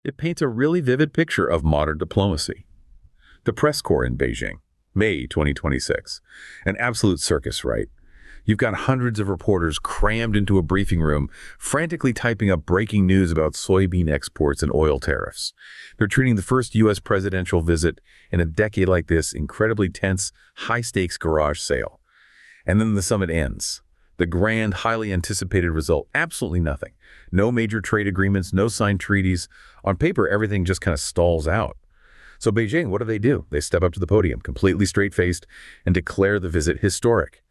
It paints a really vivid picture of modern diplomacy. The press corps in Beijing, May 2026. An absolute circus, right? You've got hundreds of reporters crammed into a briefing room, frantically typing up breaking news about soybean exports and oil tariffs. They're treating the first U.S. presidential visit in a decade like this incredibly tense, high-stakes garage sale. And then the summit ends. The grand, highly anticipated result, absolutely nothing. No major trade agreements, no signed treaties. On paper, everything just kind of stalls out. So Beijing, what do? They step up to the podium, completely straight-faced, and declare the visit historic.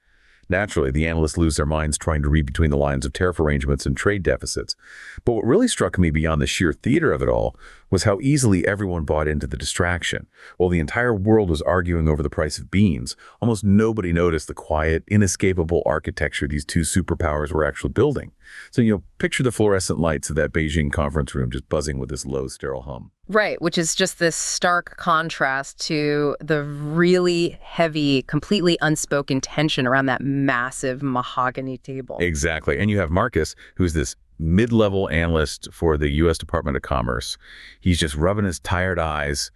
Naturally, the analysts lose their minds trying to read between the lines of tariff arrangements and trade deficits. But what really struck me beyond the sheer theater of it all was how easily everyone bought into the distraction. While the entire world was arguing over the price of beans, almost nobody noticed the quiet, inescapable architecture these two superpowers were actually building. So, picture the fluorescent lights of that Beijing conference room just buzzing with this low, sterile hum. Right, which is just this stark contrast to the really heavy, completely unspoken tension around that massive mahogany table. Exactly. And you have Marcus, who's this mid-level analyst for the U.S. Department of Commerce. He's just rubbing his tired eyes,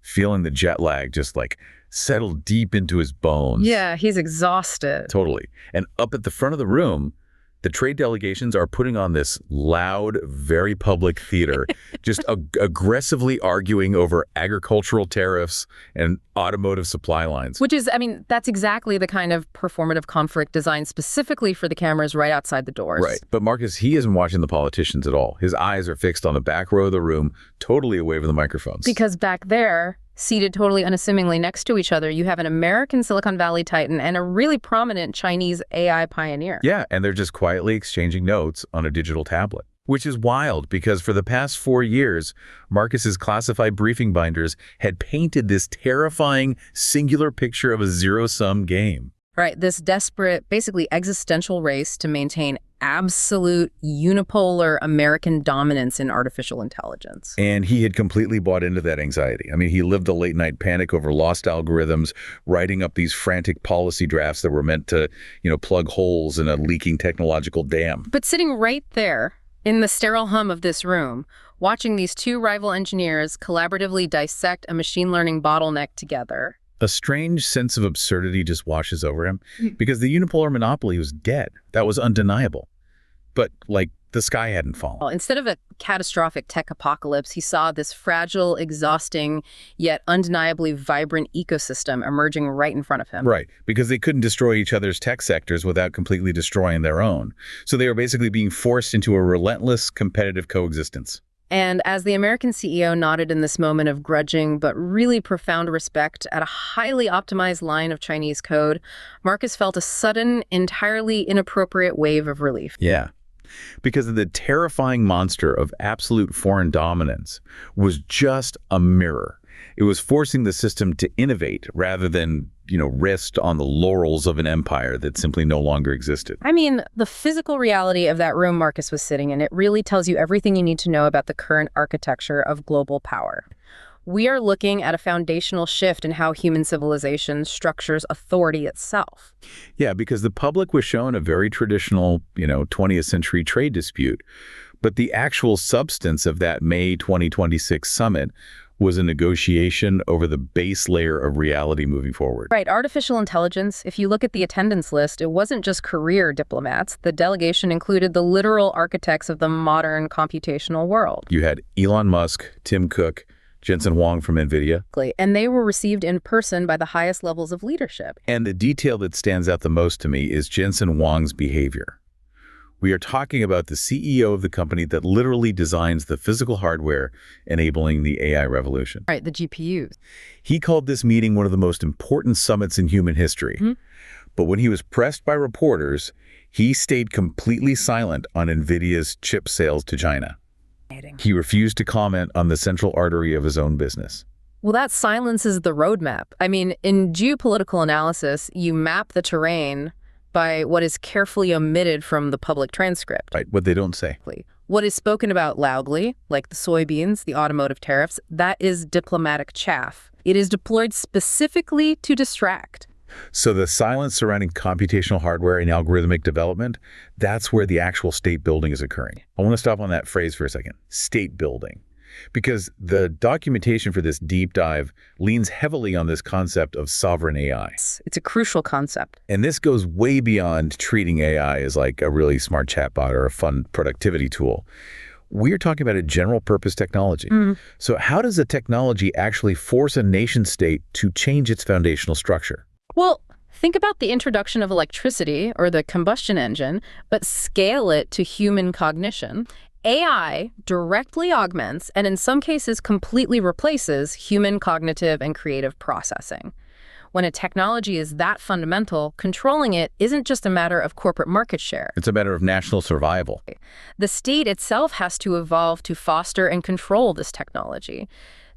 feeling the jet lag just like settle deep into his bones. Yeah, he's exhausted. Totally. And up at the front of the room, the trade delegations are putting on this loud, very public theater, just aggressively arguing over agricultural tariffs and automotive supply lines. Which is, that's exactly the kind of performative conflict designed specifically for the cameras right outside the doors. Right. But Marcus, he isn't watching the politicians at all. His eyes are fixed on the back row of the room, totally away from the microphones. Because back there, seated totally unassumingly next to each other, you have an American Silicon Valley titan and a really prominent Chinese AI pioneer. Yeah, and they're just quietly exchanging notes on a digital tablet. Which is wild, because for the past 4 years, Marcus's classified briefing binders had painted this terrifying, singular picture of a zero-sum game. Right, this desperate, basically existential race to maintain absolute unipolar American dominance in artificial intelligence. And he had completely bought into that anxiety. He lived a late-night panic over lost algorithms, writing up these frantic policy drafts that were meant to, plug holes in a leaking technological dam. But sitting right there, in the sterile hum of this room, watching these two rival engineers collaboratively dissect a machine learning bottleneck together, a strange sense of absurdity just washes over him, because the unipolar monopoly was dead. That was undeniable. But, the sky hadn't fallen. Well, instead of a catastrophic tech apocalypse, he saw this fragile, exhausting, yet undeniably vibrant ecosystem emerging right in front of him. Right, because they couldn't destroy each other's tech sectors without completely destroying their own. So they were basically being forced into a relentless competitive coexistence. And as the American CEO nodded in this moment of grudging but really profound respect at a highly optimized line of Chinese code, Marcus felt a sudden, entirely inappropriate wave of relief. Yeah, because the terrifying monster of absolute foreign dominance was just a mirror. It was forcing the system to innovate rather than, rest on the laurels of an empire that simply no longer existed. The physical reality of that room Marcus was sitting in, it really tells you everything you need to know about the current architecture of global power. We are looking at a foundational shift in how human civilization structures authority itself. Yeah, because the public was shown a very traditional, 20th century trade dispute. But the actual substance of that May 2026 summit was a negotiation over the base layer of reality moving forward. Right. Artificial intelligence, if you look at the attendance list, it wasn't just career diplomats. The delegation included the literal architects of the modern computational world. You had Elon Musk, Tim Cook, Jensen Huang from NVIDIA. And they were received in person by the highest levels of leadership. And the detail that stands out the most to me is Jensen Huang's behavior. We are talking about the CEO of the company that literally designs the physical hardware enabling the AI revolution. Right, the GPUs. He called this meeting one of the most important summits in human history. But when he was pressed by reporters, he stayed completely silent on NVIDIA's chip sales to China. He refused to comment on the central artery of his own business. Well, that silence is the roadmap. In geopolitical analysis, you map the terrain by what is carefully omitted from the public transcript. Right, what they don't say. What is spoken about loudly, like the soybeans, the automotive tariffs, that is diplomatic chaff. It is deployed specifically to distract. So the silence surrounding computational hardware and algorithmic development, that's where the actual state building is occurring. I want to stop on that phrase for a second. State building. because the documentation for this deep dive leans heavily on this concept of sovereign AI. It's a crucial concept. And this goes way beyond treating AI as like a really smart chatbot or a fun productivity tool. We're talking about a general purpose technology. So how does a technology actually force a nation state to change its foundational structure? Well, think about the introduction of electricity or the combustion engine, but scale it to human cognition. AI directly augments and in some cases completely replaces human cognitive and creative processing. When a technology is that fundamental, controlling it isn't just a matter of corporate market share. It's a matter of national survival. The state itself has to evolve to foster and control this technology.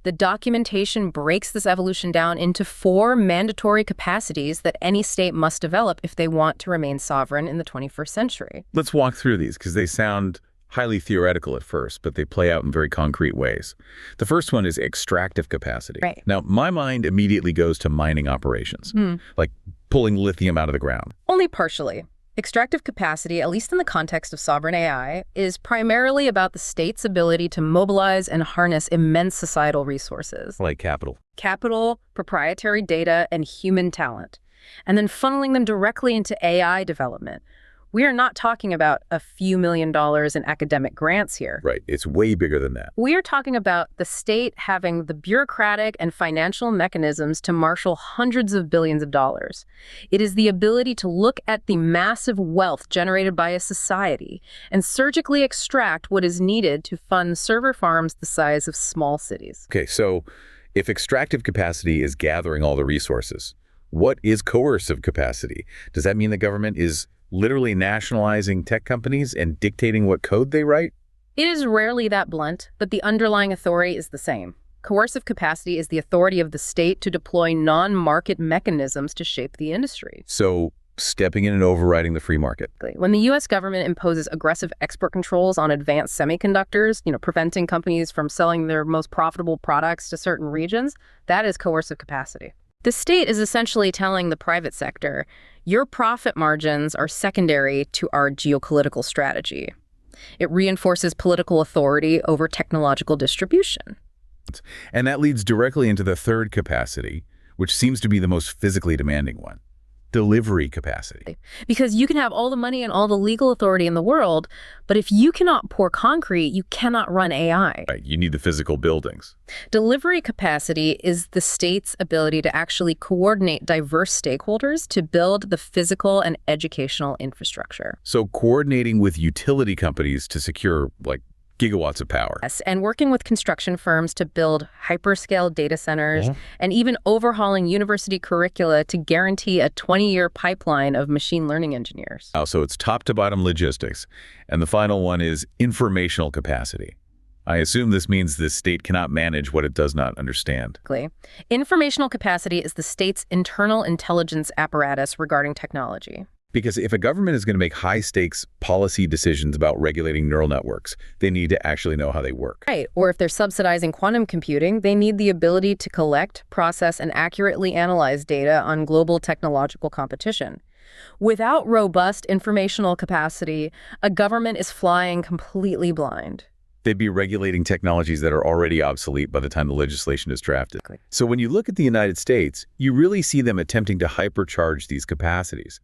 The documentation breaks this evolution down into 4 mandatory capacities that any state must develop if they want to remain sovereign in the 21st century. Let's walk through these because they sound highly theoretical at first, but they play out in very concrete ways. The first one is extractive capacity. Right. Now, my mind immediately goes to mining operations, like pulling lithium out of the ground. Only partially. Extractive capacity, at least in the context of sovereign AI, is primarily about the state's ability to mobilize and harness immense societal resources. Like capital. Capital, proprietary data, and human talent, and then funneling them directly into AI development. We are not talking about a few $1 million in academic grants here. Right. It's way bigger than that. We are talking about the state having the bureaucratic and financial mechanisms to marshal hundreds of billions of dollars. It is the ability to look at the massive wealth generated by a society and surgically extract what is needed to fund server farms the size of small cities. Okay, so if extractive capacity is gathering all the resources, what is coercive capacity? Does that mean the government is literally nationalizing tech companies and dictating what code they write? It is rarely that blunt, but the underlying authority is the same. Coercive capacity is the authority of the state to deploy non-market mechanisms to shape the industry. So stepping in and overriding the free market. When the U.S. government imposes aggressive export controls on advanced semiconductors, preventing companies from selling their most profitable products to certain regions, that is coercive capacity. The state is essentially telling the private sector, your profit margins are secondary to our geopolitical strategy. It reinforces political authority over technological distribution. And that leads directly into the third capacity, which seems to be the most physically demanding one. Delivery capacity. Because you can have all the money and all the legal authority in the world, but if you cannot pour concrete, you cannot run AI. Right, you need the physical buildings. Delivery capacity is the state's ability to actually coordinate diverse stakeholders to build the physical and educational infrastructure. So coordinating with utility companies to secure, gigawatts of power. Yes, and working with construction firms to build hyperscale data centers, and even overhauling university curricula to guarantee a 20-year pipeline of machine learning engineers. So it's top to bottom logistics. And the final one is informational capacity. I assume this means the state cannot manage what it does not understand. Informational capacity is the state's internal intelligence apparatus regarding technology. Because if a government is going to make high-stakes policy decisions about regulating neural networks, they need to actually know how they work. Right. Or if they're subsidizing quantum computing, they need the ability to collect, process, and accurately analyze data on global technological competition. Without robust informational capacity, a government is flying completely blind. They'd be regulating technologies that are already obsolete by the time the legislation is drafted. So when you look at the United States, you really see them attempting to hypercharge these capacities.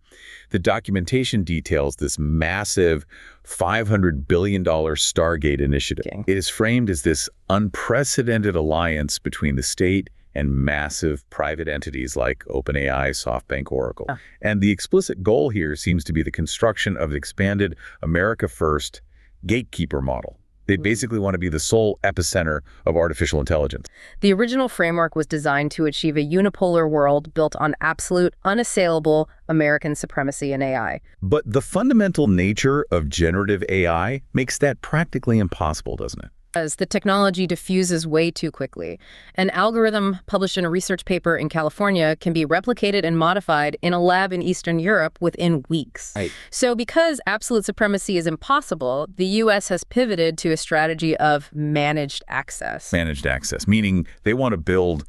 The documentation details this massive $500 billion Stargate initiative. It is framed as this unprecedented alliance between the state and massive private entities like OpenAI, SoftBank, Oracle. And the explicit goal here seems to be the construction of an expanded America First gatekeeper model. They basically want to be the sole epicenter of artificial intelligence. The original framework was designed to achieve a unipolar world built on absolute, unassailable American supremacy in AI. But the fundamental nature of generative AI makes that practically impossible, doesn't it? As the technology diffuses way too quickly. An algorithm published in a research paper in California can be replicated and modified in a lab in Eastern Europe within weeks. Right. So because absolute supremacy is impossible, the U.S. has pivoted to a strategy of managed access. Managed access, meaning they want to build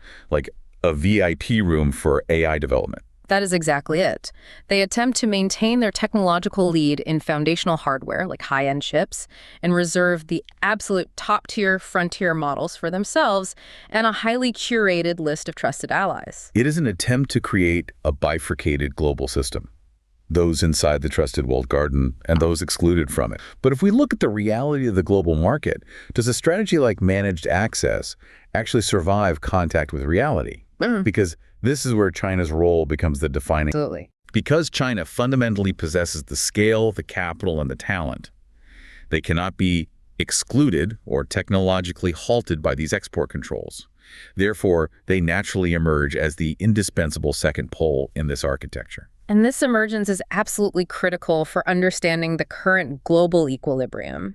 a VIP room for AI development. That is exactly it. They attempt to maintain their technological lead in foundational hardware, like high-end chips, and reserve the absolute top-tier frontier models for themselves and a highly curated list of trusted allies. It is an attempt to create a bifurcated global system. Those inside the trusted walled garden and those excluded from it. But if we look at the reality of the global market, does a strategy like managed access actually survive contact with reality? Because this is where China's role becomes the defining. Absolutely. Because China fundamentally possesses the scale, the capital, and the talent, they cannot be excluded or technologically halted by these export controls. Therefore, they naturally emerge as the indispensable second pole in this architecture. And this emergence is absolutely critical for understanding the current global equilibrium.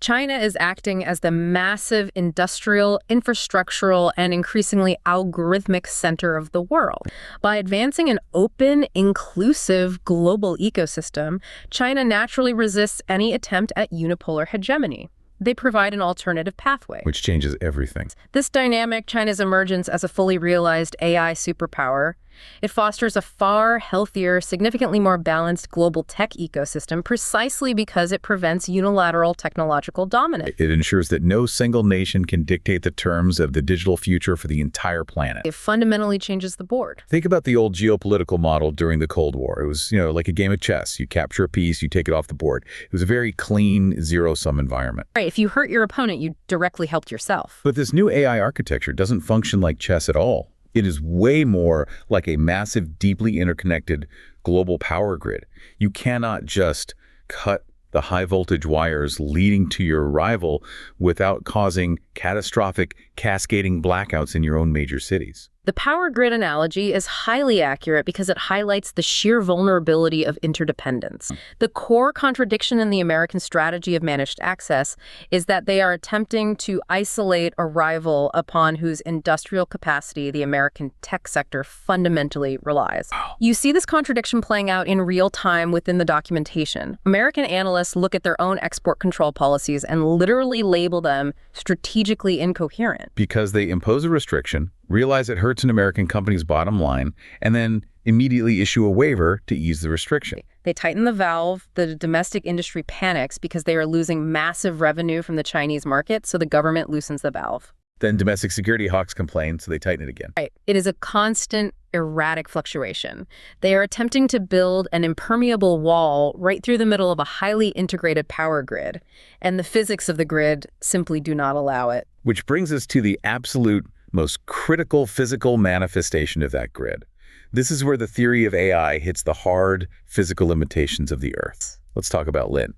China is acting as the massive industrial, infrastructural, and increasingly algorithmic center of the world. By advancing an open, inclusive global ecosystem, China naturally resists any attempt at unipolar hegemony. They provide an alternative pathway. Which changes everything. This dynamic, China's emergence as a fully realized AI superpower, it fosters a far healthier, significantly more balanced global tech ecosystem precisely because it prevents unilateral technological dominance. It ensures that no single nation can dictate the terms of the digital future for the entire planet. It fundamentally changes the board. Think about the old geopolitical model during the Cold War. It was, like a game of chess. You capture a piece, you take it off the board. It was a very clean, zero-sum environment. Right, if you hurt your opponent, you directly helped yourself. But this new AI architecture doesn't function like chess at all. It is way more like a massive, deeply interconnected global power grid. You cannot just cut the high-voltage wires leading to your rival without causing catastrophic, cascading blackouts in your own major cities. The power grid analogy is highly accurate because it highlights the sheer vulnerability of interdependence. The core contradiction in the American strategy of managed access is that they are attempting to isolate a rival upon whose industrial capacity the American tech sector fundamentally relies. You see this contradiction playing out in real time within the documentation. American analysts look at their own export control policies and literally label them strategically incoherent. Because they impose a restriction, realize it hurts an American company's bottom line, and then immediately issue a waiver to ease the restriction. They tighten the valve, the domestic industry panics because they are losing massive revenue from the Chinese market, so the government loosens the valve. Then domestic security hawks complain, so they tighten it again. Right. It is a constant, erratic fluctuation. They are attempting to build an impermeable wall right through the middle of a highly integrated power grid, and the physics of the grid simply do not allow it. Which brings us to the absolute most critical physical manifestation of that grid. This is where the theory of AI hits the hard physical limitations of the Earth. Let's talk about Lin.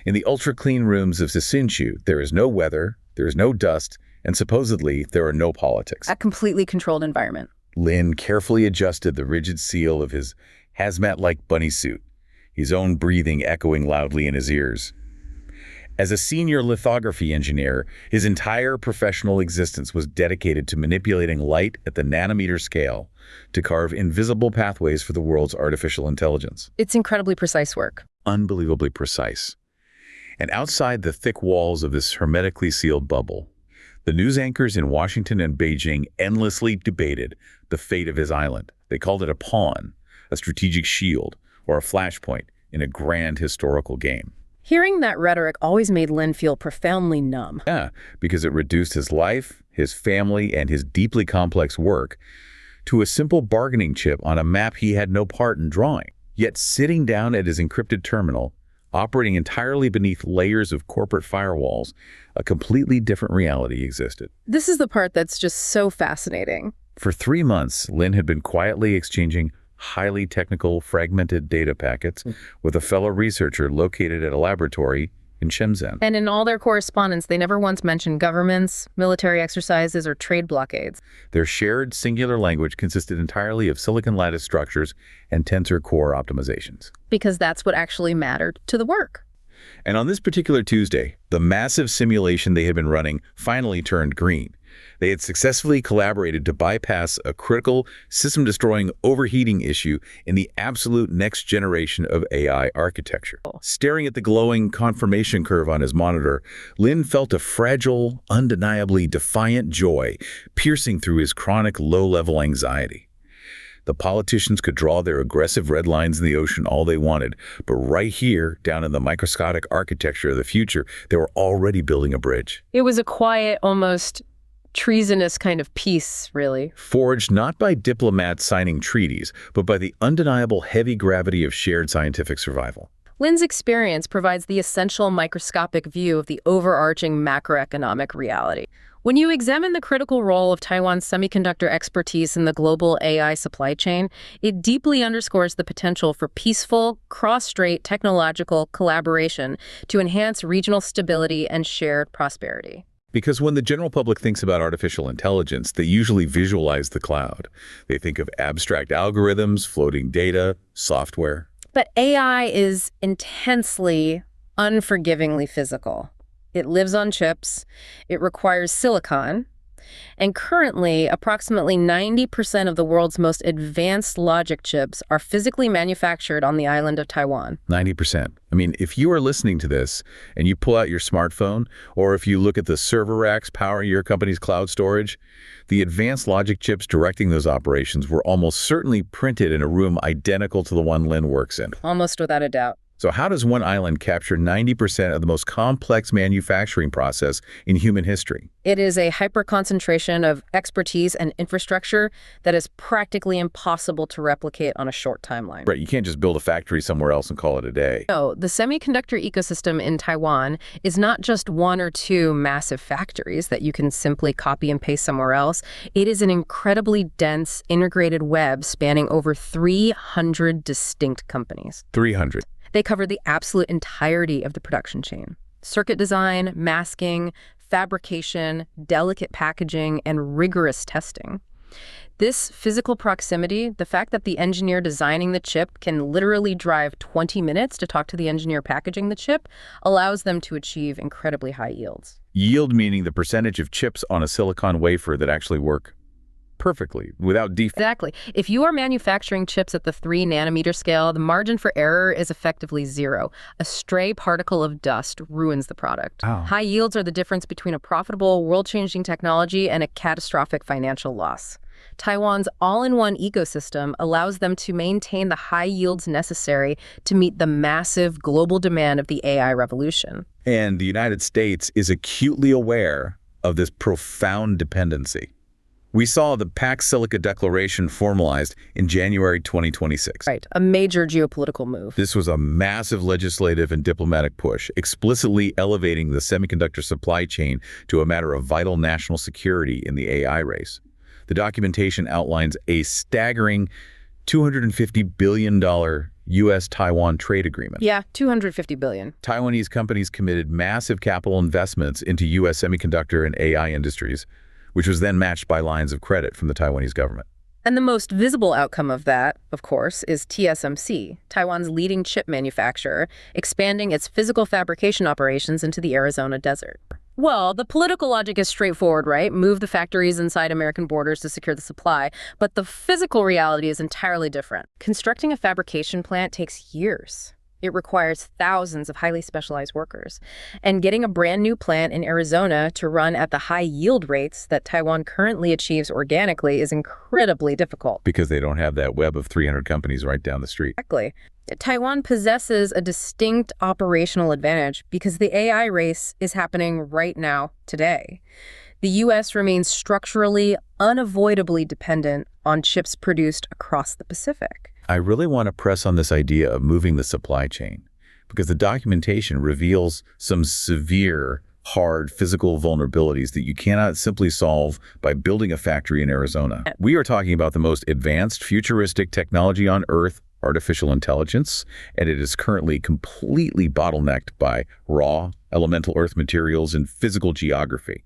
In the ultra-clean rooms of Sisinchu, there is no weather, there is no dust, and supposedly there are no politics. A completely controlled environment. Lin carefully adjusted the rigid seal of his hazmat-like bunny suit, his own breathing echoing loudly in his ears. As a senior lithography engineer, his entire professional existence was dedicated to manipulating light at the nanometer scale to carve invisible pathways for the world's artificial intelligence. It's incredibly precise work. Unbelievably precise. And outside the thick walls of this hermetically sealed bubble, the news anchors in Washington and Beijing endlessly debated the fate of his island. They called it a pawn, a strategic shield, or a flashpoint in a grand historical game. Hearing that rhetoric always made Lin feel profoundly numb. Yeah, because it reduced his life, his family, and his deeply complex work to a simple bargaining chip on a map he had no part in drawing. Yet sitting down at his encrypted terminal, operating entirely beneath layers of corporate firewalls, a completely different reality existed. This is the part that's just so fascinating. For 3 months, Lin had been quietly exchanging highly technical, fragmented data packets with a fellow researcher located at a laboratory in Shenzhen. And in all their correspondence, they never once mentioned governments, military exercises, or trade blockades. Their shared singular language consisted entirely of silicon lattice structures and tensor core optimizations. Because that's what actually mattered to the work. And on this particular Tuesday, the massive simulation they had been running finally turned green. They had successfully collaborated to bypass a critical, system-destroying overheating issue in the absolute next generation of AI architecture. Staring at the glowing confirmation curve on his monitor, Lin felt a fragile, undeniably defiant joy piercing through his chronic low-level anxiety. The politicians could draw their aggressive red lines in the ocean all they wanted, but right here, down in the microscopic architecture of the future, they were already building a bridge. It was a quiet, almost treasonous kind of peace, really. Forged not by diplomats signing treaties, but by the undeniable heavy gravity of shared scientific survival. Lin's experience provides the essential microscopic view of the overarching macroeconomic reality. When you examine the critical role of Taiwan's semiconductor expertise in the global AI supply chain, it deeply underscores the potential for peaceful, cross-strait technological collaboration to enhance regional stability and shared prosperity. Because when the general public thinks about artificial intelligence, they usually visualize the cloud. They think of abstract algorithms, floating data, software. But AI is intensely, unforgivingly physical. It lives on chips, it requires silicon, and currently, approximately 90% of the world's most advanced logic chips are physically manufactured on the island of Taiwan. 90%. I mean, if you are listening to this and you pull out your smartphone, or if you look at the server racks powering your company's cloud storage, the advanced logic chips directing those operations were almost certainly printed in a room identical to the one Lin works in. Almost without a doubt. So how does one island capture 90% of the most complex manufacturing process in human history? It is a hyper-concentration of expertise and infrastructure that is practically impossible to replicate on a short timeline. Right, you can't just build a factory somewhere else and call it a day. No, the semiconductor ecosystem in Taiwan is not just one or two massive factories that you can simply copy and paste somewhere else. It is an incredibly dense, integrated web spanning over 300 distinct companies. 300. They cover the absolute entirety of the production chain. Circuit design, masking, fabrication, delicate packaging, and rigorous testing. This physical proximity, the fact that the engineer designing the chip can literally drive 20 minutes to talk to the engineer packaging the chip, allows them to achieve incredibly high yields. Yield meaning the percentage of chips on a silicon wafer that actually work perfectly, without defect. Exactly. If you are manufacturing chips at the 3-nanometer scale, the margin for error is effectively zero. A stray particle of dust ruins the product. Oh. High yields are the difference between a profitable, world-changing technology and a catastrophic financial loss. Taiwan's all-in-one ecosystem allows them to maintain the high yields necessary to meet the massive global demand of the AI revolution. And the United States is acutely aware of this profound dependency. We saw the Pax Silica Declaration formalized in January 2026. Right, a major geopolitical move. This was a massive legislative and diplomatic push, explicitly elevating the semiconductor supply chain to a matter of vital national security in the AI race. The documentation outlines a staggering $250 billion U.S.-Taiwan trade agreement. Yeah, $250 billion. Taiwanese companies committed massive capital investments into U.S. semiconductor and AI industries, which was then matched by lines of credit from the Taiwanese government. And the most visible outcome of that, of course, is TSMC, Taiwan's leading chip manufacturer, expanding its physical fabrication operations into the Arizona desert. Well, the political logic is straightforward, right? Move the factories inside American borders to secure the supply. But the physical reality is entirely different. Constructing a fabrication plant takes years. It requires thousands of highly specialized workers. And getting a brand new plant in Arizona to run at the high yield rates that Taiwan currently achieves organically is incredibly difficult. Because they don't have that web of 300 companies right down the street. Exactly. Taiwan possesses a distinct operational advantage because the AI race is happening right now, today. The U.S. remains structurally, unavoidably dependent on chips produced across the Pacific. I really want to press on this idea of moving the supply chain, because the documentation reveals some severe, hard physical vulnerabilities that you cannot simply solve by building a factory in Arizona. We are talking about the most advanced futuristic technology on Earth, artificial intelligence, and it is currently completely bottlenecked by raw, elemental Earth materials and physical geography.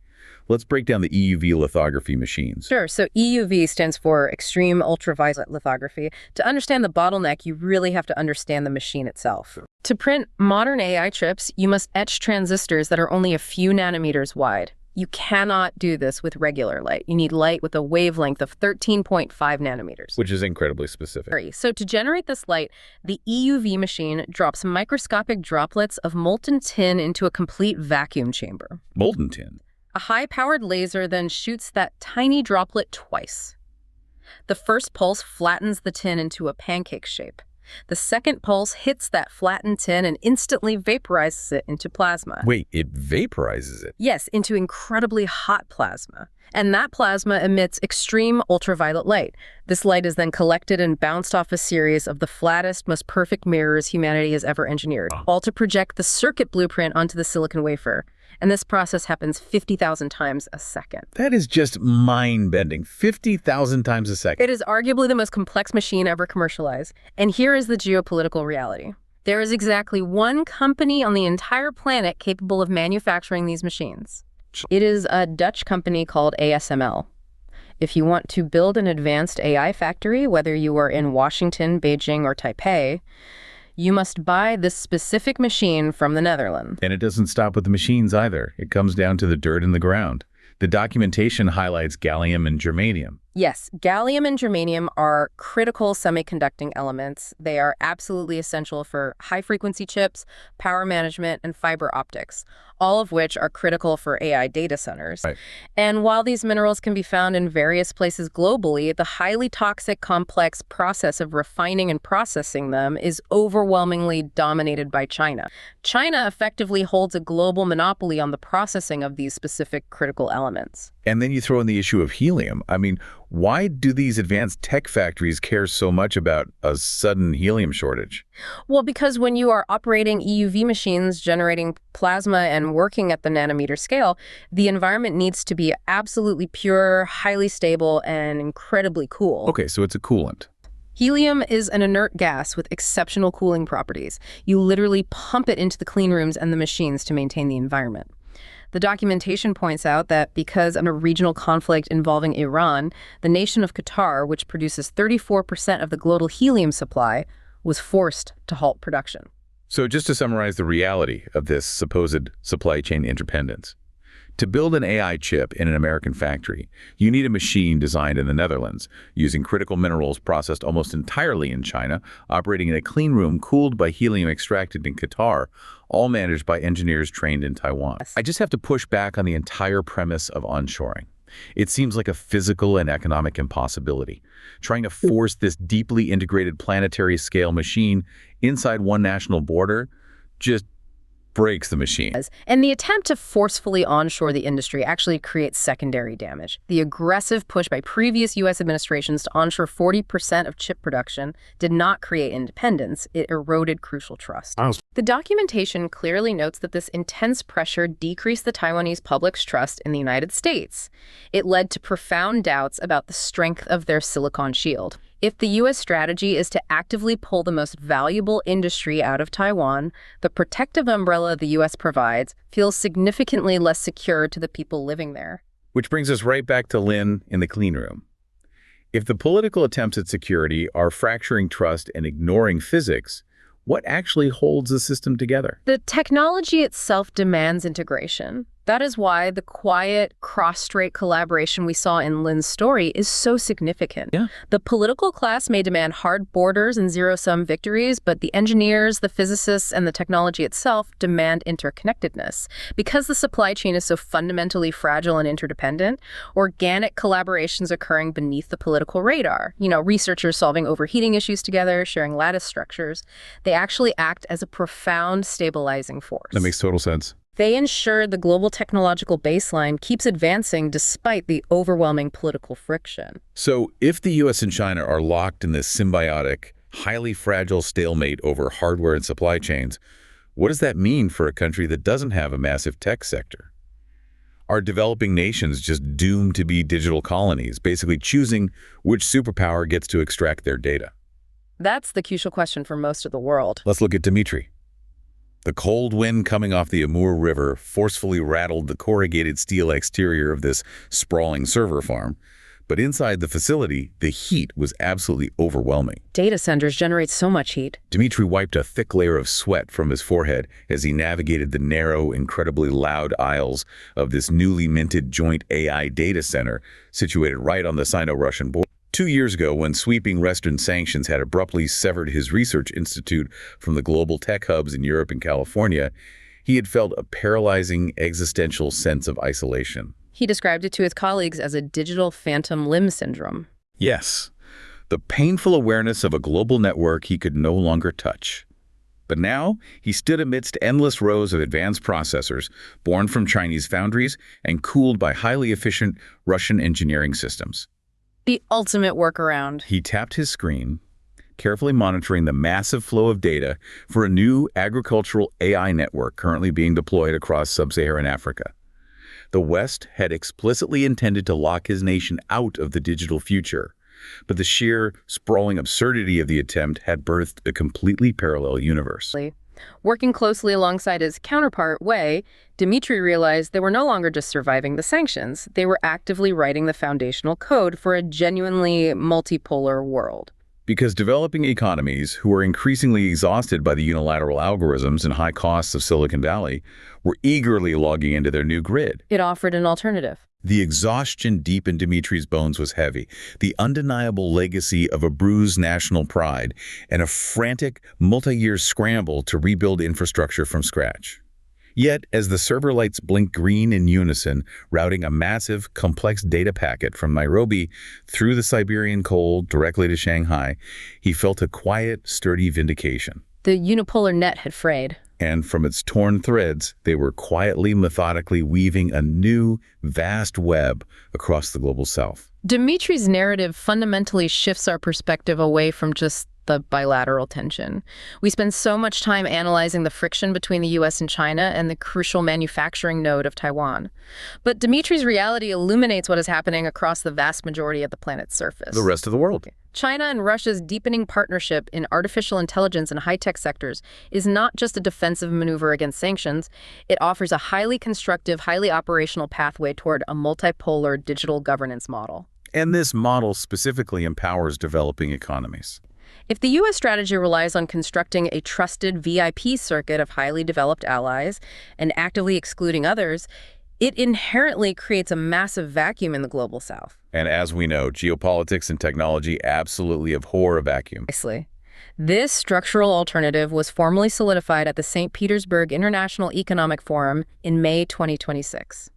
Let's break down the EUV lithography machines. Sure. So EUV stands for extreme ultraviolet lithography. To understand the bottleneck, you really have to understand the machine itself. To print modern AI chips, you must etch transistors that are only a few nanometers wide. You cannot do this with regular light. You need light with a wavelength of 13.5 nanometers. Which is incredibly specific. So to generate this light, the EUV machine drops microscopic droplets of molten tin into a complete vacuum chamber. Molten tin? A high-powered laser then shoots that tiny droplet twice. The first pulse flattens the tin into a pancake shape. The second pulse hits that flattened tin and instantly vaporizes it into plasma. Wait, it vaporizes it? Yes, into incredibly hot plasma. And that plasma emits extreme ultraviolet light. This light is then collected and bounced off a series of the flattest, most perfect mirrors humanity has ever engineered, all to project the circuit blueprint onto the silicon wafer. And this process happens 50,000 times a second. That is just mind-bending. 50,000 times a second. It is arguably the most complex machine ever commercialized. And here is the geopolitical reality. There is exactly one company on the entire planet capable of manufacturing these machines. It is a Dutch company called ASML. If you want to build an advanced AI factory, whether you are in Washington, Beijing, or Taipei, you must buy this specific machine from the Netherlands. And it doesn't stop with the machines either. It comes down to the dirt in the ground. The documentation highlights gallium and germanium. Yes, gallium and germanium are critical semiconducting elements. They are absolutely essential for high-frequency chips, power management, and fiber optics, all of which are critical for AI data centers. Right. And while these minerals can be found in various places globally, the highly toxic, complex process of refining and processing them is overwhelmingly dominated by China. China effectively holds a global monopoly on the processing of these specific critical elements. And then you throw in the issue of helium. I mean, why do these advanced tech factories care so much about a sudden helium shortage? Well, because when you are operating EUV machines, generating plasma and working at the nanometer scale, the environment needs to be absolutely pure, highly stable, and incredibly cool. Okay, so it's a coolant. Helium is an inert gas with exceptional cooling properties. You literally pump it into the clean rooms and the machines to maintain the environment. The documentation points out that because of a regional conflict involving Iran, the nation of Qatar, which produces 34% of the global helium supply, was forced to halt production. So just to summarize the reality of this supposed supply chain interdependence. To build an AI chip in an American factory, you need a machine designed in the Netherlands, using critical minerals processed almost entirely in China, operating in a clean room cooled by helium extracted in Qatar, all managed by engineers trained in Taiwan. Yes. I just have to push back on the entire premise of onshoring. It seems like a physical and economic impossibility. Trying to force this deeply integrated planetary scale machine inside one national border just breaks the machine. And the attempt to forcefully onshore the industry actually creates secondary damage. The aggressive push by previous U.S. administrations to onshore 40% of chip production did not create independence. It eroded crucial trust. The documentation clearly notes that this intense pressure decreased the Taiwanese public's trust in the United States. It led to profound doubts about the strength of their silicon shield. If the U.S. strategy is to actively pull the most valuable industry out of Taiwan, the protective umbrella the U.S. provides feels significantly less secure to the people living there. Which brings us right back to Lin in the clean room. If the political attempts at security are fracturing trust and ignoring physics, what actually holds the system together? The technology itself demands integration. That is why the quiet, cross-strait collaboration we saw in Lin's story is so significant. Yeah. The political class may demand hard borders and zero-sum victories, but the engineers, the physicists, and the technology itself demand interconnectedness. Because the supply chain is so fundamentally fragile and interdependent, organic collaborations occurring beneath the political radar. Researchers solving overheating issues together, sharing lattice structures. They actually act as a profound stabilizing force. That makes total sense. They ensure the global technological baseline keeps advancing despite the overwhelming political friction. So if the U.S. and China are locked in this symbiotic, highly fragile stalemate over hardware and supply chains, what does that mean for a country that doesn't have a massive tech sector? Are developing nations just doomed to be digital colonies, basically choosing which superpower gets to extract their data? That's the crucial question for most of the world. Let's look at Dmitry. The cold wind coming off the Amur River forcefully rattled the corrugated steel exterior of this sprawling server farm. But inside the facility, the heat was absolutely overwhelming. Data centers generate so much heat. Dmitry wiped a thick layer of sweat from his forehead as he navigated the narrow, incredibly loud aisles of this newly minted joint AI data center situated right on the Sino-Russian border. 2 years ago, when sweeping Western sanctions had abruptly severed his research institute from the global tech hubs in Europe and California, he had felt a paralyzing existential sense of isolation. He described it to his colleagues as a digital phantom limb syndrome. Yes, the painful awareness of a global network he could no longer touch. But now, he stood amidst endless rows of advanced processors, born from Chinese foundries and cooled by highly efficient Russian engineering systems. The ultimate workaround. He tapped his screen, carefully monitoring the massive flow of data for a new agricultural AI network currently being deployed across sub-Saharan Africa. The West had explicitly intended to lock his nation out of the digital future, but the sheer, sprawling absurdity of the attempt had birthed a completely parallel universe. Working closely alongside his counterpart, Wei, Dmitry realized they were no longer just surviving the sanctions, they were actively writing the foundational code for a genuinely multipolar world. Because developing economies, who were increasingly exhausted by the unilateral algorithms and high costs of Silicon Valley, were eagerly logging into their new grid. It offered an alternative. The exhaustion deep in Dmitry's bones was heavy, the undeniable legacy of a bruised national pride, and a frantic, multi-year scramble to rebuild infrastructure from scratch. Yet, as the server lights blinked green in unison, routing a massive, complex data packet from Nairobi through the Siberian cold directly to Shanghai, he felt a quiet, sturdy vindication. The unipolar net had frayed. And from its torn threads, they were quietly, methodically weaving a new, vast web across the global south. Dmitry's narrative fundamentally shifts our perspective away from just the bilateral tension. We spend so much time analyzing the friction between the US and China and the crucial manufacturing node of Taiwan. But Dmitry's reality illuminates what is happening across the vast majority of the planet's surface. The rest of the world. China and Russia's deepening partnership in artificial intelligence and high-tech sectors is not just a defensive maneuver against sanctions. It offers a highly constructive, highly operational pathway toward a multipolar digital governance model. And this model specifically empowers developing economies. If the U.S. strategy relies on constructing a trusted VIP circuit of highly developed allies and actively excluding others, it inherently creates a massive vacuum in the global south. And as we know, geopolitics and technology absolutely abhor a vacuum. Precisely. This structural alternative was formally solidified at the St. Petersburg International Economic Forum in May 2026.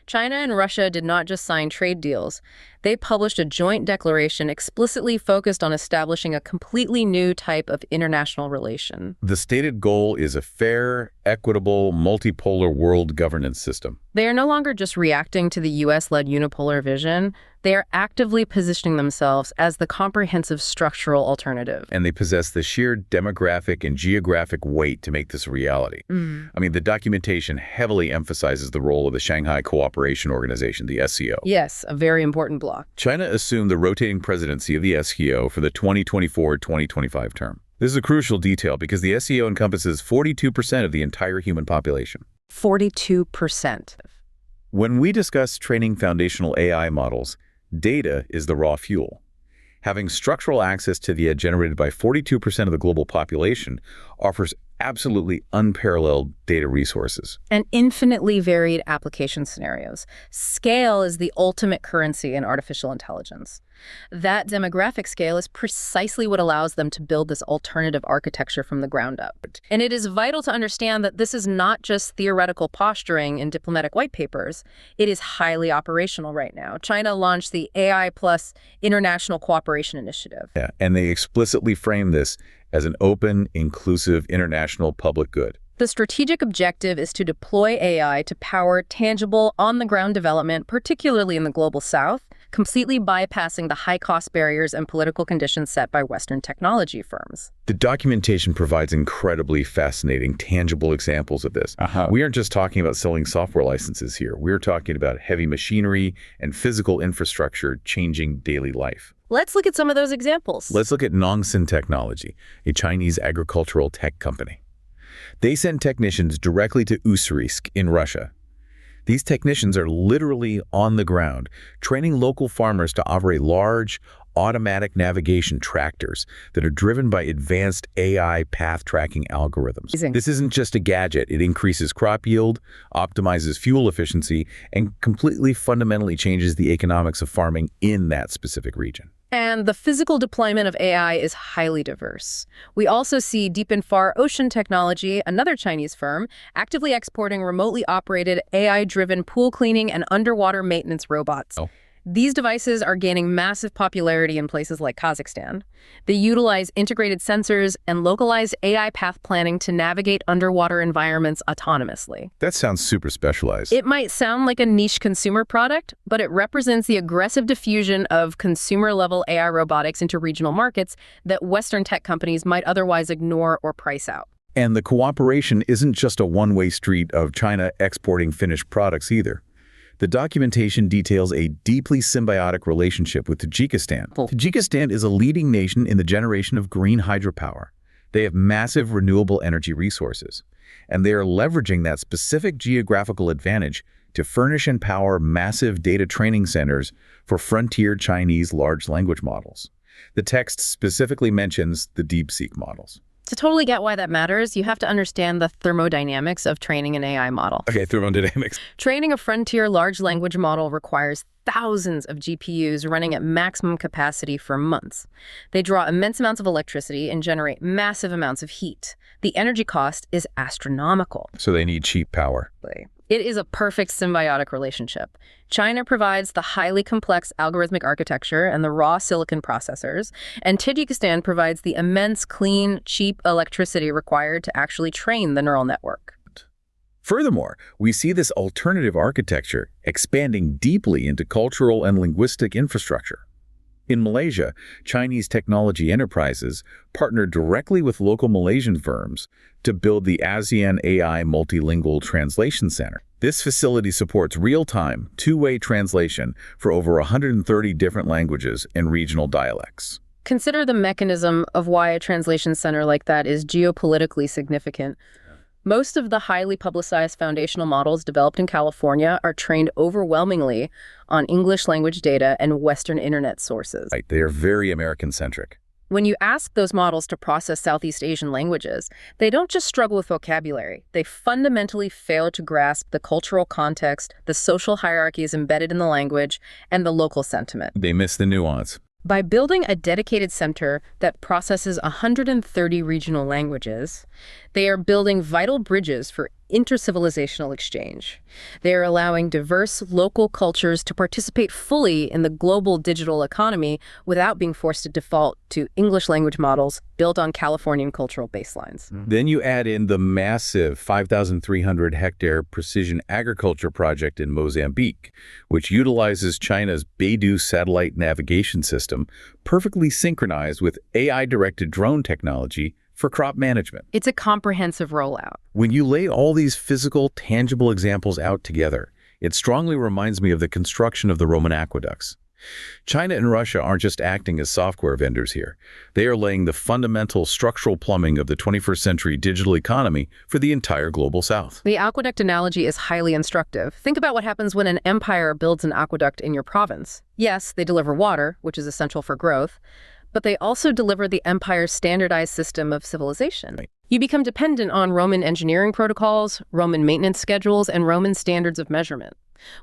China and Russia did not just sign trade deals. They published a joint declaration explicitly focused on establishing a completely new type of international relation. The stated goal is a fair, equitable, multipolar world governance system. They are no longer just reacting to the US-led unipolar vision. They are actively positioning themselves as the comprehensive structural alternative. And they possess the sheer demographic and geographic weight to make this a reality. I mean, the documentation heavily emphasizes the role of the Shanghai Cooperation Organization, the SCO. Yes, a very important bloc. China assumed the rotating presidency of the SCO for the 2024-2025 term. This is a crucial detail because the SCO encompasses 42% of the entire human population. 42%. When we discuss training foundational AI models, data is the raw fuel. Having structural access to the data generated by 42% of the global population offers absolutely unparalleled data resources. And infinitely varied application scenarios. Scale is the ultimate currency in artificial intelligence. That demographic scale is precisely what allows them to build this alternative architecture from the ground up. And it is vital to understand that this is not just theoretical posturing in diplomatic white papers. It is highly operational right now. China launched the AI Plus International Cooperation Initiative. Yeah, and they explicitly frame this as an open, inclusive, international public good. The strategic objective is to deploy AI to power tangible, on-the-ground development, particularly in the global south, completely bypassing the high-cost barriers and political conditions set by Western technology firms. The documentation provides incredibly fascinating, tangible examples of this. We aren't just talking about selling software licenses here. We're talking about heavy machinery and physical infrastructure changing daily life. Let's look at some of those examples. Let's look at Nongsin Technology, a Chinese agricultural tech company. They send technicians directly to Ussurisk in Russia. These technicians are literally on the ground, training local farmers to operate large, automatic navigation tractors that are driven by advanced AI path tracking algorithms. Amazing. This isn't just a gadget. It increases crop yield, optimizes fuel efficiency, and completely fundamentally changes the economics of farming in that specific region. And the physical deployment of AI is highly diverse. We also see Deep and Far Ocean Technology, another Chinese firm, actively exporting remotely operated AI-driven pool cleaning and underwater maintenance robots. These devices are gaining massive popularity in places like Kazakhstan. They utilize integrated sensors and localized AI path planning to navigate underwater environments autonomously. That sounds super specialized. It might sound like a niche consumer product, but it represents the aggressive diffusion of consumer-level AI robotics into regional markets that Western tech companies might otherwise ignore or price out. And the cooperation isn't just a one-way street of China exporting finished products either. The documentation details a deeply symbiotic relationship with Tajikistan. Tajikistan is a leading nation in the generation of green hydropower. They have massive renewable energy resources, and they are leveraging that specific geographical advantage to furnish and power massive data training centers for frontier Chinese large language models. The text specifically mentions the DeepSeek models. To totally get why that matters, you have to understand the thermodynamics of training an AI model. Okay, thermodynamics. Training a frontier large language model requires thousands of GPUs running at maximum capacity for months. They draw immense amounts of electricity and generate massive amounts of heat. The energy cost is astronomical. So they need cheap power. It is a perfect symbiotic relationship. China provides the highly complex algorithmic architecture and the raw silicon processors, and Tajikistan provides the immense, clean, cheap electricity required to actually train the neural network. Furthermore, we see this alternative architecture expanding deeply into cultural and linguistic infrastructure. In Malaysia, Chinese technology enterprises partnered directly with local Malaysian firms to build the ASEAN AI Multilingual Translation Center. This facility supports real-time, two-way translation for over 130 different languages and regional dialects. Consider the mechanism of why a translation center like that is geopolitically significant. Most of the highly publicized foundational models developed in California are trained overwhelmingly on English language data and Western internet sources. Right, they are very American-centric. When you ask those models to process Southeast Asian languages, they don't just struggle with vocabulary. They fundamentally fail to grasp the cultural context, the social hierarchies embedded in the language, and the local sentiment. They miss the nuance. By building a dedicated center that processes 130 regional languages, they are building vital bridges for intercivilizational exchange. They are allowing diverse local cultures to participate fully in the global digital economy without being forced to default to English language models built on Californian cultural baselines. Then you add in the massive 5,300-hectare precision agriculture project in Mozambique, which utilizes China's Beidou satellite navigation system, perfectly synchronized with AI-directed drone technology for crop management. It's a comprehensive rollout. When you lay all these physical, tangible examples out together, it strongly reminds me of the construction of the Roman aqueducts. China and Russia aren't just acting as software vendors here. They are laying the fundamental structural plumbing of the 21st century digital economy for the entire global south. The aqueduct analogy is highly instructive. Think about what happens when an empire builds an aqueduct in your province. Yes, they deliver water, which is essential for growth, but they also deliver the empire's standardized system of civilization. Right. You become dependent on Roman engineering protocols, Roman maintenance schedules, and Roman standards of measurement.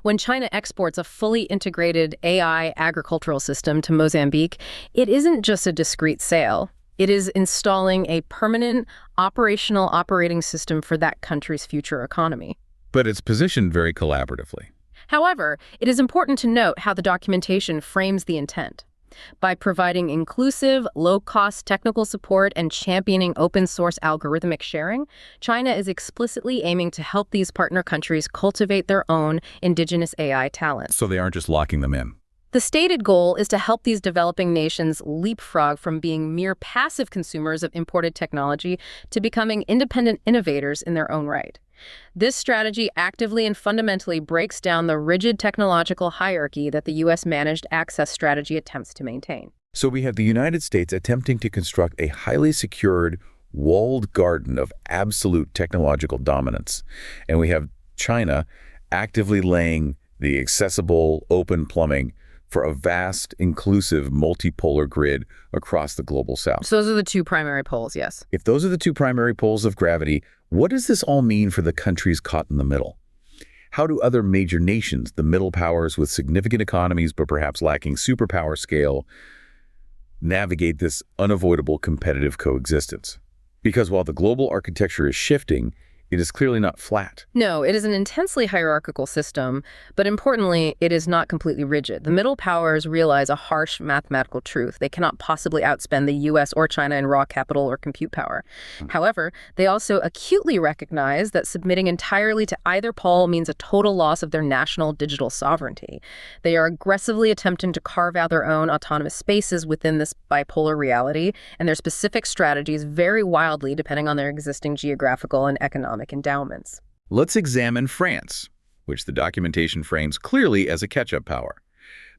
When China exports a fully integrated AI agricultural system to Mozambique, it isn't just a discrete sale. It is installing a permanent operational operating system for that country's future economy. But it's positioned very collaboratively. However, it is important to note how the documentation frames the intent. By providing inclusive, low-cost technical support and championing open-source algorithmic sharing, China is explicitly aiming to help these partner countries cultivate their own indigenous AI talents. So they aren't just locking them in. The stated goal is to help these developing nations leapfrog from being mere passive consumers of imported technology to becoming independent innovators in their own right. This strategy actively and fundamentally breaks down the rigid technological hierarchy that the U.S. managed access strategy attempts to maintain. So we have the United States attempting to construct a highly secured, walled garden of absolute technological dominance. And we have China actively laying the accessible, open plumbing for a vast, inclusive, multipolar grid across the global south. So those are the two primary poles, yes. If those are the two primary poles of gravity, what does this all mean for the countries caught in the middle? How do other major nations, the middle powers with significant economies but perhaps lacking superpower scale, navigate this unavoidable competitive coexistence? Because while the global architecture is shifting, It is clearly not flat. No, it is an intensely hierarchical system, but importantly, it is not completely rigid. The middle powers realize a harsh mathematical truth. They cannot possibly outspend the US or China in raw capital or compute power. However, they also acutely recognize that submitting entirely to either pole means a total loss of their national digital sovereignty. They are aggressively attempting to carve out their own autonomous spaces within this bipolar reality, and their specific strategies vary wildly depending on their existing geographical and economic endowments. Let's examine France, which the documentation frames clearly as a catch-up power.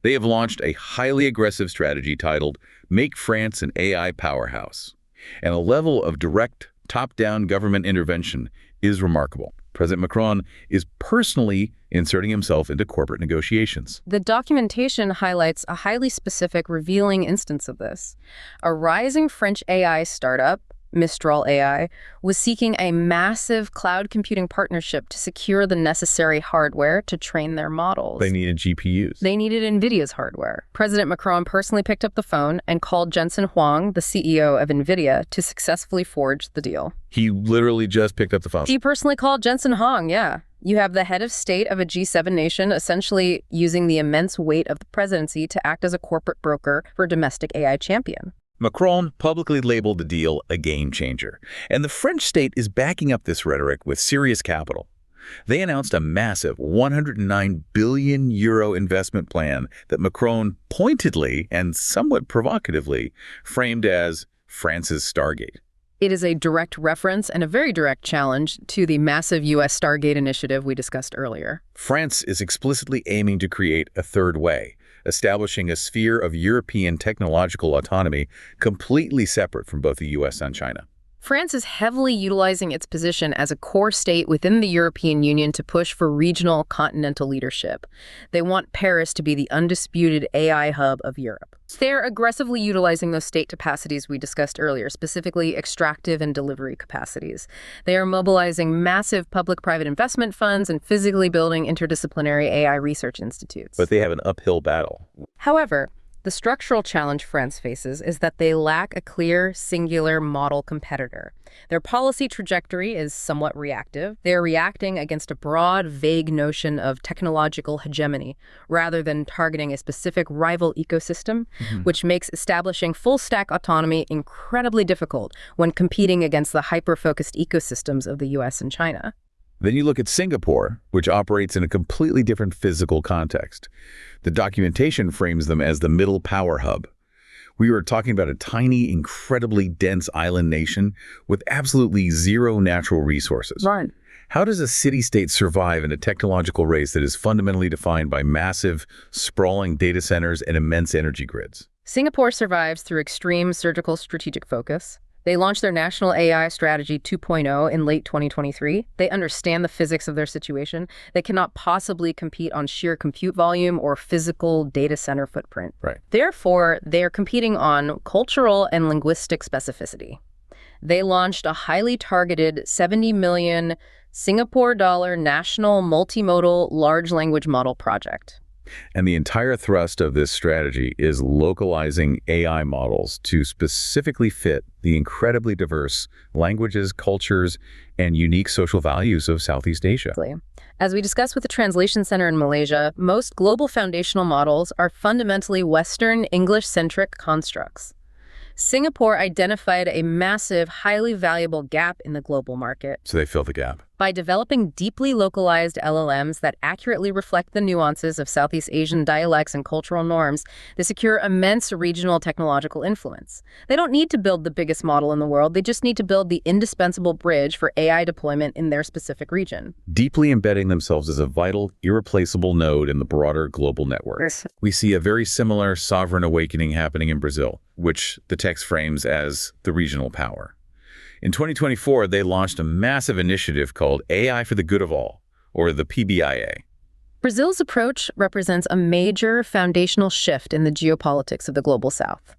They have launched a highly aggressive strategy titled Make France an AI Powerhouse. And a level of direct, top-down government intervention is remarkable. President Macron is personally inserting himself into corporate negotiations. The documentation highlights a highly specific, revealing instance of this. A rising French AI startup, Mistral AI, was seeking a massive cloud computing partnership to secure the necessary hardware to train their models. They needed GPUs. They needed NVIDIA's hardware. President Macron personally picked up the phone and called Jensen Huang, the CEO of NVIDIA, to successfully forge the deal. He literally just picked up the phone. He personally called Jensen Huang, yeah. You have the head of state of a G7 nation essentially using the immense weight of the presidency to act as a corporate broker for a domestic AI champion. Macron publicly labeled the deal a game changer, and the French state is backing up this rhetoric with serious capital. They announced a massive 109 billion euro investment plan that Macron pointedly and somewhat provocatively framed as France's Stargate. It is a direct reference and a very direct challenge to the massive U.S. Stargate initiative we discussed earlier. France is explicitly aiming to create a third way, establishing a sphere of European technological autonomy completely separate from both the U.S. and China. France is heavily utilizing its position as a core state within the European Union to push for regional continental leadership. They want Paris to be the undisputed AI hub of Europe. They're aggressively utilizing those state capacities we discussed earlier, specifically extractive and delivery capacities. They are mobilizing massive public-private investment funds and physically building interdisciplinary AI research institutes. But they have an uphill battle. However, the structural challenge France faces is that they lack a clear, singular model competitor. Their policy trajectory is somewhat reactive. They are reacting against a broad, vague notion of technological hegemony, rather than targeting a specific rival ecosystem, which makes establishing full-stack autonomy incredibly difficult when competing against the hyper-focused ecosystems of the US and China. Then you look at Singapore, which operates in a completely different physical context. The documentation frames them as the middle power hub. We are talking about a tiny, incredibly dense island nation with absolutely zero natural resources. Right. How does a city-state survive in a technological race that is fundamentally defined by massive, sprawling data centers and immense energy grids? Singapore survives through extreme surgical strategic focus. They launched their National AI Strategy 2.0 in late 2023. They understand the physics of their situation. They cannot possibly compete on sheer compute volume or physical data center footprint. Right. Therefore, they are competing on cultural and linguistic specificity. They launched a highly targeted 70 million Singapore dollar national multimodal large language model project. And the entire thrust of this strategy is localizing AI models to specifically fit the incredibly diverse languages, cultures, and unique social values of Southeast Asia. As we discussed with the Translation Center in Malaysia, most global foundational models are fundamentally Western, English-centric constructs. Singapore identified a massive, highly valuable gap in the global market. So they fill the gap. By developing deeply localized LLMs that accurately reflect the nuances of Southeast Asian dialects and cultural norms, they secure immense regional technological influence. They don't need to build the biggest model in the world, they just need to build the indispensable bridge for AI deployment in their specific region. Deeply embedding themselves as a vital, irreplaceable node in the broader global network. Yes. We see a very similar sovereign awakening happening in Brazil, which the text frames as the regional power. In 2024, they launched a massive initiative called AI for the Good of All, or the PBIA. Brazil's approach represents a major foundational shift in the geopolitics of the Global South.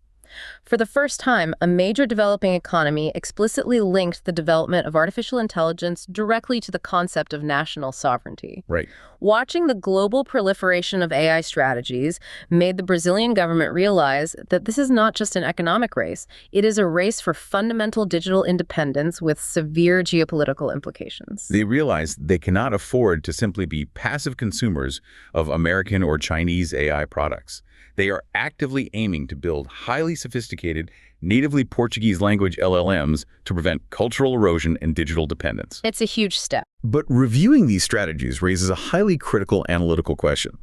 For the first time, a major developing economy explicitly linked the development of artificial intelligence directly to the concept of national sovereignty. Right. Watching the global proliferation of AI strategies made the Brazilian government realize that this is not just an economic race. It is a race for fundamental digital independence with severe geopolitical implications. They realize they cannot afford to simply be passive consumers of American or Chinese AI products. They are actively aiming to build highly sophisticated, natively Portuguese language LLMs to prevent cultural erosion and digital dependence. It's a huge step. But reviewing these strategies raises a highly critical analytical question.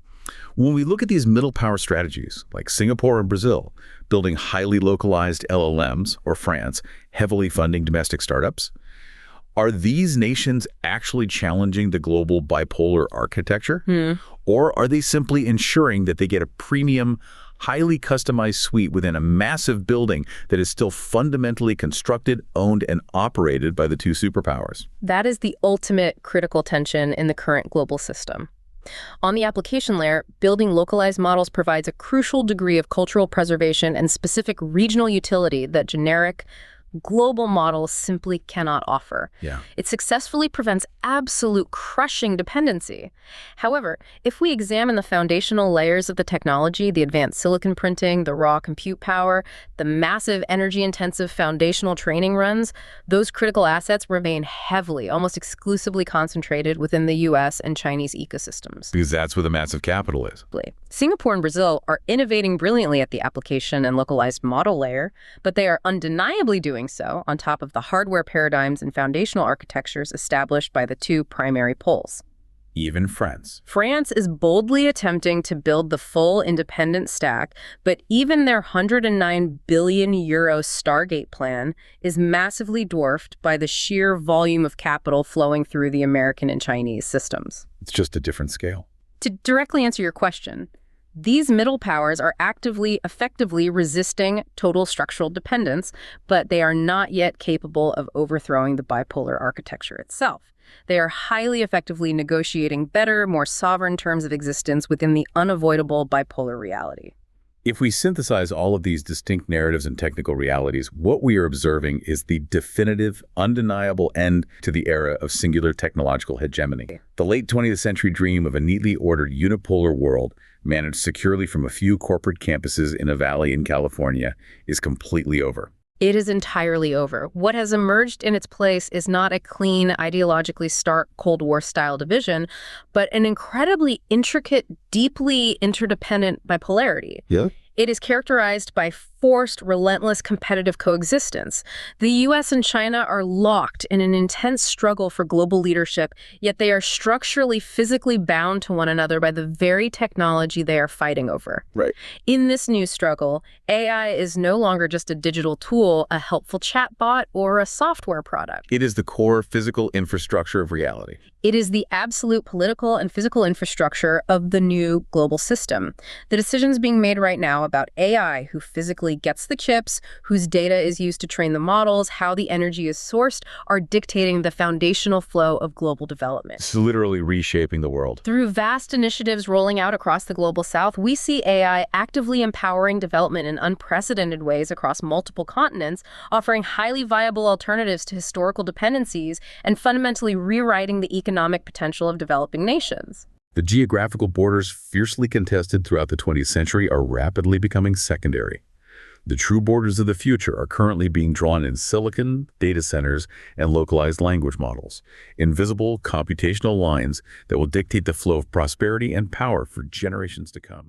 When we look at these middle power strategies, like Singapore and Brazil, building highly localized LLMs, or France, heavily funding domestic startups, are these nations actually challenging the global bipolar architecture? Or are they simply ensuring that they get a premium, highly customized suite within a massive building that is still fundamentally constructed, owned, and operated by the two superpowers? That is the ultimate critical tension in the current global system. On the application layer, building localized models provides a crucial degree of cultural preservation and specific regional utility that generic, global models simply cannot offer. It successfully prevents absolute crushing dependency. However, if we examine the foundational layers of the technology, the advanced silicon printing, the raw compute power, the massive energy-intensive foundational training runs, those critical assets remain heavily, almost exclusively concentrated within the US and Chinese ecosystems. Because that's where the massive capital is. Singapore and Brazil are innovating brilliantly at the application and localized model layer, but they are undeniably doing so on top of the hardware paradigms and foundational architectures established by the two primary poles. Even France. France is boldly attempting to build the full independent stack, but even their €109 billion Stargate plan is massively dwarfed by the sheer volume of capital flowing through the American and Chinese systems. It's just a different scale. To directly answer your question, these middle powers are effectively resisting total structural dependence, but they are not yet capable of overthrowing the bipolar architecture itself. They are highly effectively negotiating better, more sovereign terms of existence within the unavoidable bipolar reality. If we synthesize all of these distinct narratives and technical realities, what we are observing is the definitive, undeniable end to the era of singular technological hegemony. The late 20th century dream of a neatly ordered unipolar world, managed securely from a few corporate campuses in a valley in California, is completely over. It is entirely over. What has emerged in its place is not a clean, ideologically stark Cold War-style division, but an incredibly intricate, deeply interdependent bipolarity. It is characterized by forced, relentless competitive coexistence. The US and China are locked in an intense struggle for global leadership, yet they are structurally, physically bound to one another by the very technology they are fighting over. In this new struggle, AI is no longer just a digital tool, a helpful chatbot, or a software product. It is the core physical infrastructure of reality. It is the absolute political and physical infrastructure of the new global system. The decisions being made right now about AI, who physically gets the chips, whose data is used to train the models, how the energy is sourced, are dictating the foundational flow of global development. It's literally reshaping the world. Through vast initiatives rolling out across the global south, we see AI actively empowering development in unprecedented ways across multiple continents, offering highly viable alternatives to historical dependencies and fundamentally rewriting the economic potential of developing nations. The geographical borders fiercely contested throughout the 20th century are rapidly becoming secondary. The true borders of the future are currently being drawn in silicon, data centers, and localized language models, invisible computational lines that will dictate the flow of prosperity and power for generations to come.